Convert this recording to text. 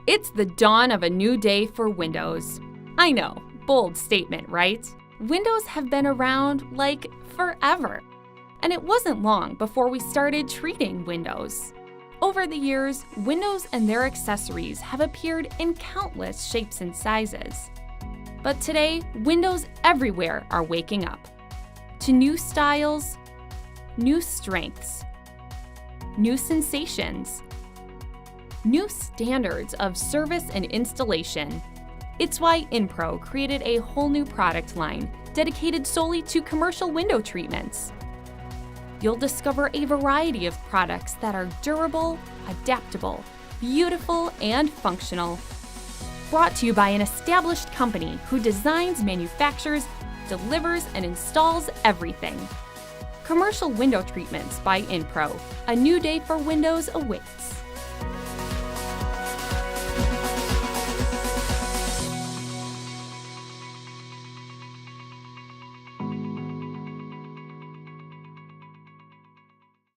It's the dawn of a new day for Windows. I know, bold statement, right? Windows have been around like forever. And it wasn't long before we started treating Windows. Over the years, Windows and their accessories have appeared in countless shapes and sizes. But today, Windows everywhere are waking up to new styles, new strengths, new sensations, new standards of service and installation. It's why Inpro created a whole new product line dedicated solely to commercial window treatments. You'll discover a variety of products that are durable, adaptable, beautiful, and functional. Brought to you by an established company who designs, manufactures, delivers, and installs everything. Commercial Window Treatments by Inpro. A new day for Windows awaits.